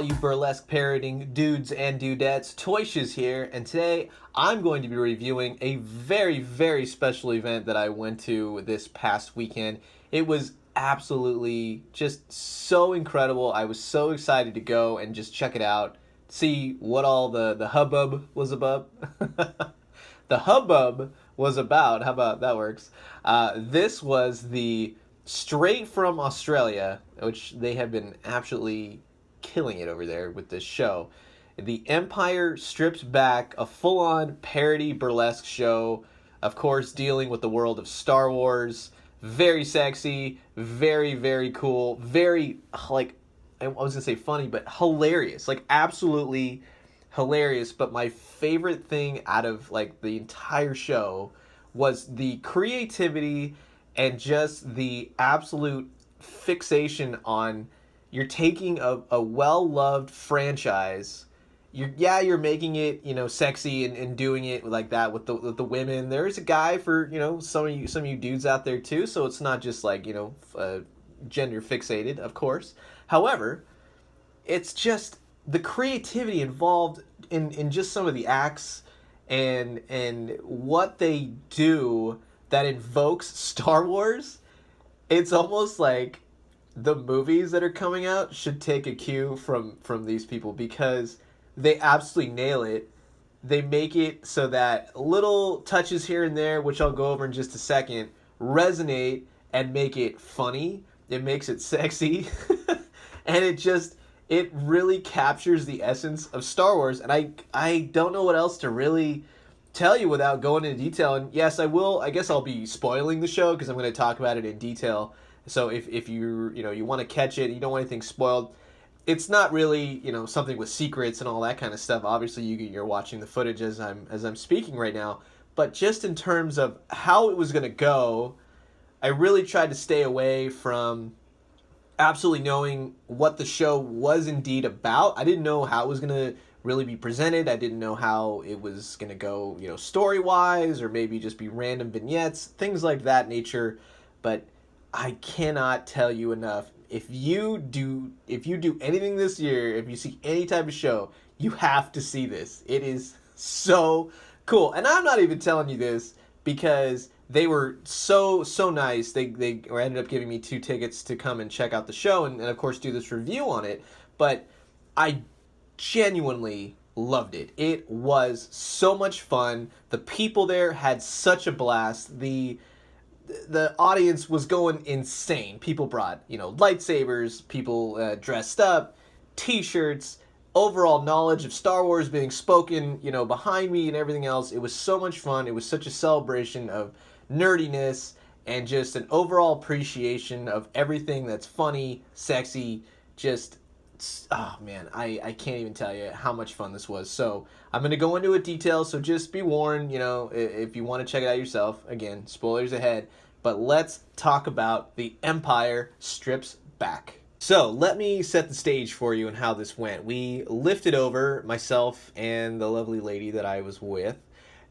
all you burlesque parodying dudes and dudettes. Toyshiz here, and today I'm going to be reviewing a very, very special event that I went to this past weekend. It was absolutely just so incredible. I was so excited to go and just check it out, see what all the hubbub was about. The hubbub was about. How about that works? This was the straight from Australia, which they have been absolutely killing it over there with this show. The Empire Strips Back, a full-on parody burlesque show, of course, dealing with the world of Star Wars. Very sexy, very, very cool, very, like, I was gonna say funny, but hilarious. Like, absolutely hilarious. But my favorite thing out of, like, the entire show was the creativity and just the absolute fixation on, you're taking a well-loved franchise, you're making it, sexy and doing it like that with the women. There's a guy for, some of you dudes out there too, so it's not just like, gender fixated, of course. However, it's just the creativity involved in just some of the acts and what they do that invokes Star Wars. It's almost like the movies that are coming out should take a cue from these people, because they absolutely nail it. They make it so that little touches here and there, which I'll go over in just a second, resonate and make it funny. It makes it sexy. And it really captures the essence of Star Wars. And I don't know what else to really tell you without going into detail. And yes, I will. I guess I'll be spoiling the show because I'm going to talk about it in detail. So if you want to catch it, you don't want anything spoiled. It's not really, something with secrets and all that kind of stuff. Obviously, you're watching the footage as I'm speaking right now. But just in terms of how it was going to go, I really tried to stay away from absolutely knowing what the show was indeed about. I didn't know how it was going to really be presented. I didn't know how it was going to go, story-wise, or maybe just be random vignettes, things like that nature. But I cannot tell you enough. If you do anything this year, if you see any type of show, you have to see this. It is so cool. And I'm not even telling you this because they were so nice. They ended up giving me 2 tickets to come and check out the show and of course do this review on it. But I genuinely loved it. It was so much fun. The people there had such a blast. The audience was going insane. People brought, lightsabers, people dressed up, t-shirts, overall knowledge of Star Wars being spoken, behind me and everything else. It was so much fun. It was such a celebration of nerdiness and just an overall appreciation of everything that's funny, sexy, just, oh man, I can't even tell you how much fun this was. So I'm going to go into it detail, so just be warned, if you want to check it out yourself. Again, spoilers ahead. But let's talk about The Empire Strips Back. So let me set the stage for you and how this went. We lifted over, myself and the lovely lady that I was with,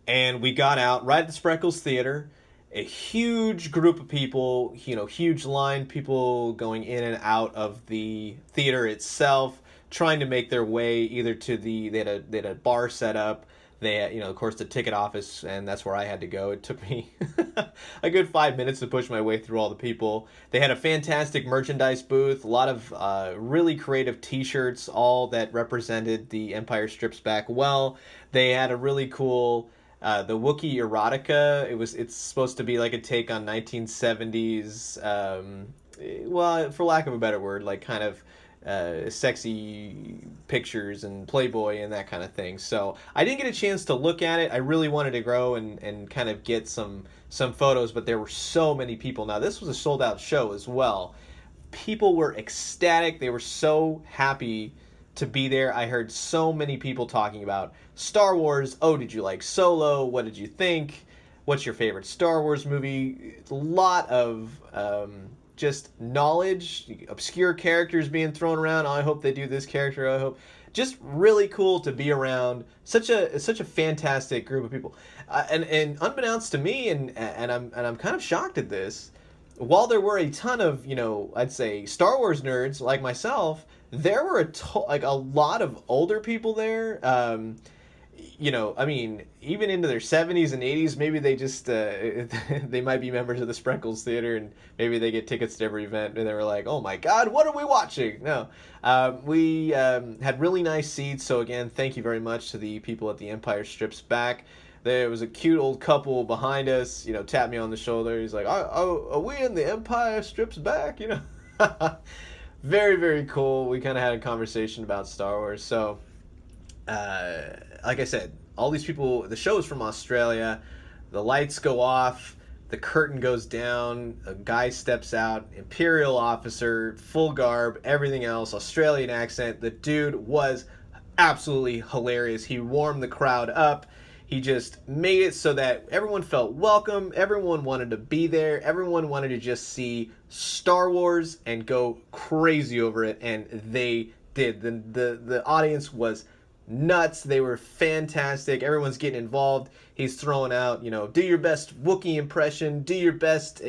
and we got out right at the Spreckles Theatre. A huge group of people, huge line, people going in and out of the theater itself, trying to make their way either to they had a bar set up. They had, of course, the ticket office, and that's where I had to go. It took me a good 5 minutes to push my way through all the people. They had a fantastic merchandise booth, a lot of really creative t-shirts, all that represented the Empire Strips Back well. They had a really cool, the Wookiee erotica. It's supposed to be like a take on 1970s, well, for lack of a better word, like kind of sexy pictures and Playboy and that kind of thing. So I didn't get a chance to look at it. I really wanted to grow and kind of get some photos, but there were so many people. Now, this was a sold-out show as well. People were ecstatic. They were so happy to be there. I heard so many people talking about Star Wars. Oh, did you like Solo? What did you think? What's your favorite Star Wars movie? A lot of just knowledge, obscure characters being thrown around. Oh, I hope they do this character. I hope. Just really cool to be around such a fantastic group of people, and unbeknownst to me, and I'm kind of shocked at this. While there were a ton of, I'd say Star Wars nerds like myself, there were like a lot of older people there. I mean, even into their 70s and 80s, maybe they just they might be members of the Spreckles Theatre, and maybe they get tickets to every event, and they were like, "Oh my God, what are we watching?" No, we had really nice seats. So again, thank you very much to the people at the Empire Strips Back. There was a cute old couple behind us, tapped me on the shoulder. He's like, are we in the Empire Strips Back? Very, very cool. We kind of had a conversation about Star Wars. So, like I said, all these people, the show is from Australia. The lights go off. The curtain goes down. A guy steps out. Imperial officer, full garb, everything else, Australian accent. The dude was absolutely hilarious. He warmed the crowd up. He just made it so that everyone felt welcome. Everyone wanted to be there. Everyone wanted to just see Star Wars and go crazy over it, and they did. The audience was nuts. They were fantastic. Everyone's getting involved. He's throwing out, do your best Wookiee impression, do your best,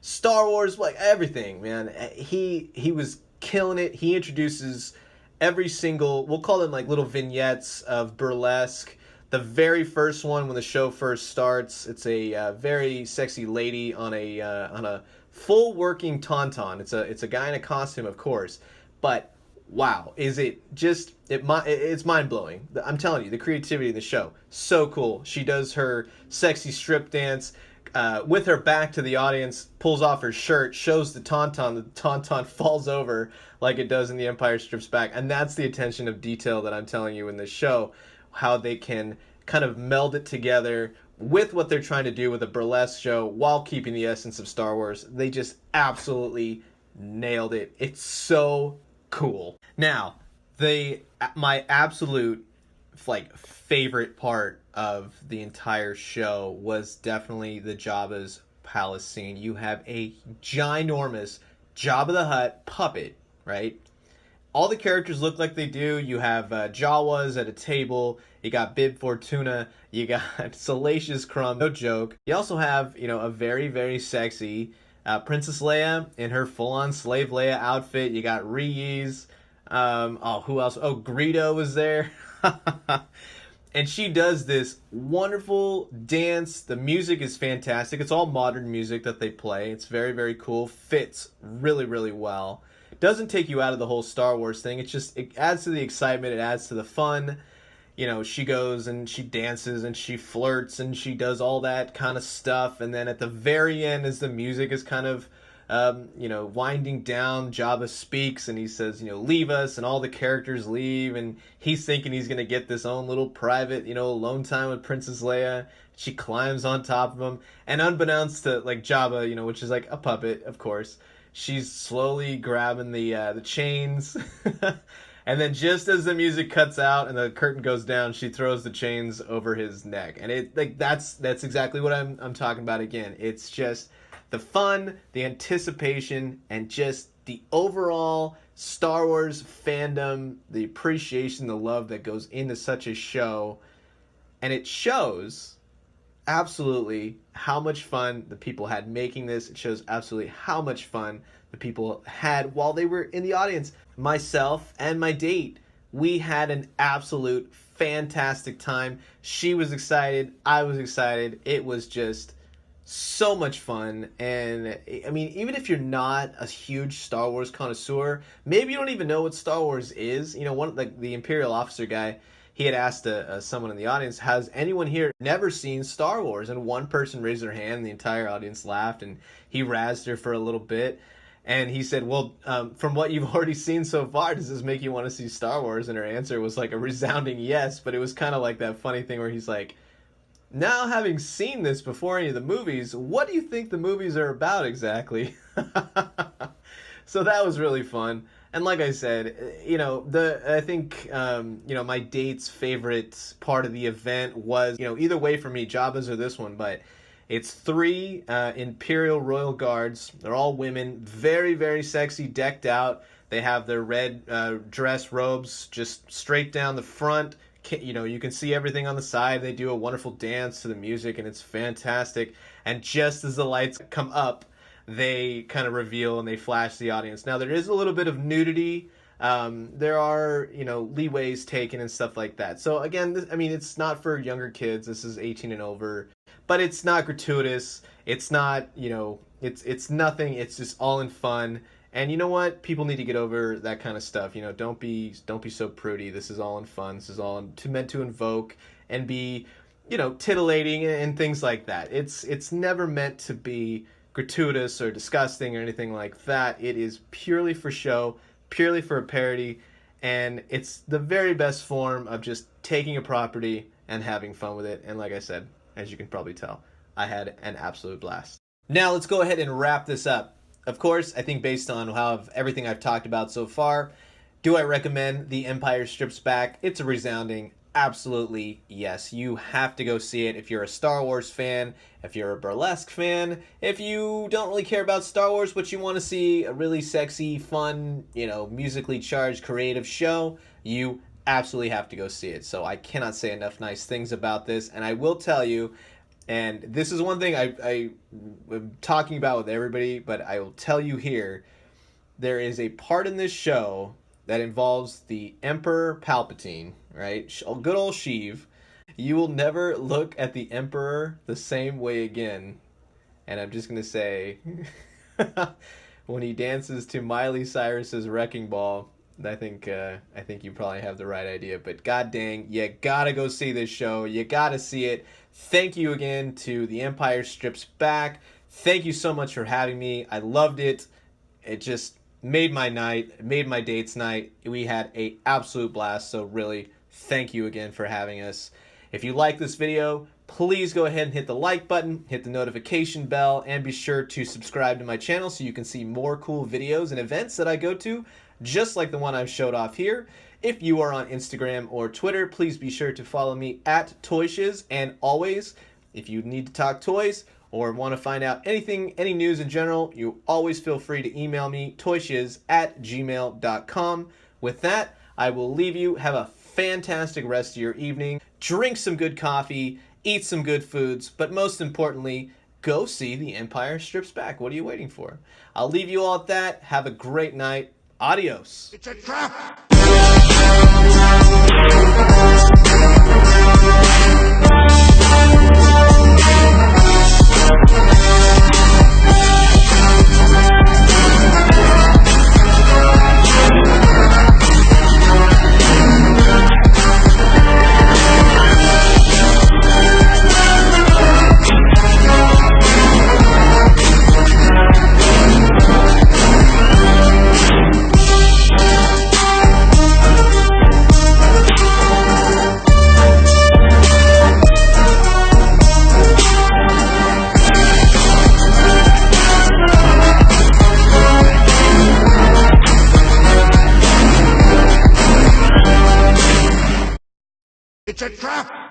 Star Wars, like everything, man. He was killing it. He introduces every single, we'll call them like little vignettes of burlesque. The very first one, when the show first starts, it's a very sexy lady on a full working tauntaun. It's a guy in a costume, of course, but wow, is it just it's mind blowing. I'm telling you, the creativity in the show, so cool. She does her sexy strip dance with her back to the audience, pulls off her shirt, shows the tauntaun. The tauntaun falls over like it does in The Empire Strips Back, and that's the attention of detail that I'm telling you in this show. How they can kind of meld it together with what they're trying to do with a burlesque show while keeping the essence of Star Wars. They just absolutely nailed it. It's so cool. Now, my absolute favorite part of the entire show was definitely the Jabba's palace scene. You have a ginormous Jabba the Hutt puppet, right? All the characters look like they do. You have Jawas at a table. You got Bib Fortuna. You got Salacious Crumb. No joke. You also have, a very, very sexy Princess Leia in her full-on Slave Leia outfit. You got Reese. Who else? Oh, Greedo was there. And she does this wonderful dance. The music is fantastic. It's all modern music that they play. It's very, very cool. Fits really, really well. Doesn't take you out of the whole Star Wars thing. It adds to the excitement. It adds to the fun. She goes and she dances and she flirts and she does all that kind of stuff. And then at the very end, as the music is kind of, winding down, Jabba speaks and he says, leave us, and all the characters leave. And he's thinking he's going to get this own little private, alone time with Princess Leia. She climbs on top of him. And unbeknownst to Jabba, which is like a puppet, of course, she's slowly grabbing the chains. And then just as the music cuts out and the curtain goes down, she throws the chains over his neck. And that's exactly what I'm talking about again. It's just the fun, the anticipation, and just the overall Star Wars fandom, the appreciation, the love that goes into such a show. And it shows absolutely how much fun the people had making this. It shows absolutely how much fun the people had while they were in the audience. Myself and my date, we had an absolute fantastic time. She was excited. I was excited. It was just so much fun. And I mean, even if you're not a huge Star Wars connoisseur, maybe you don't even know what Star Wars is. The Imperial officer guy, he had asked someone in the audience, has anyone here never seen Star Wars? And one person raised their hand, and the entire audience laughed, and he razzed her for a little bit. And he said, well, from what you've already seen so far, does this make you want to see Star Wars? And her answer was like a resounding yes, but it was kind of like that funny thing where he's like, now having seen this before any of the movies, what do you think the movies are about exactly? So that was really fun. And like I said, I think my date's favorite part of the event was, either way for me, Jabba's or this one, but it's 3 Imperial Royal Guards. They're all women, very, very sexy, decked out. They have their red dress robes just straight down the front. You can see everything on the side. They do a wonderful dance to the music, and it's fantastic. And just as the lights come up, they kind of reveal and they flash the audience. Now, there is a little bit of nudity there are, leeways taken and stuff like that. So again, it's not for younger kids. This is 18 and over, but it's not gratuitous. It's not, it's nothing. It's just all in fun. And you know what? People need to get over that kind of stuff. Don't be so prudy. This is all in fun. This is all meant to invoke and be, titillating and things like that. It's never meant to be gratuitous or disgusting or anything like that. It is purely for show, purely for a parody, and it's the very best form of just taking a property and having fun with it. And like I said, as you can probably tell, I had an absolute blast. Now let's go ahead and wrap this up. Of course, I think based on everything I've talked about so far, do I recommend The Empire Strips Back? It's a resounding absolutely yes. You have to go see it if you're a Star Wars fan, if you're a burlesque fan, if you don't really care about Star Wars but you want to see a really sexy, fun, musically charged, creative show, you absolutely have to go see it. So I cannot say enough nice things about this, and I will tell you, and this is one thing I am talking about with everybody, but I will tell you here, there is a part in this show that involves the Emperor Palpatine, right? Good old Sheev. You will never look at the Emperor the same way again. And I'm just going to say, when he dances to Miley Cyrus's Wrecking Ball, I think you probably have the right idea. But god dang, you gotta go see this show. You gotta see it. Thank you again to The Empire Strips Back. Thank you so much for having me. I loved it. It just made my night, made my date's night. We had an absolute blast, so really, thank you again for having us. If you like this video, please go ahead and hit the like button, hit the notification bell, and be sure to subscribe to my channel so you can see more cool videos and events that I go to, just like the one I've showed off here. If you are on Instagram or Twitter, please be sure to follow me at Toyshiz, and always, if you need to talk toys, or want to find out anything, any news in general, you always feel free to email me, toyshiz@gmail.com. With that, I will leave you. Have a fantastic rest of your evening. Drink some good coffee, eat some good foods, but most importantly, go see The Empire Strips Back. What are you waiting for? I'll leave you all at that. Have a great night. Adios. It's a trap! It's a trap!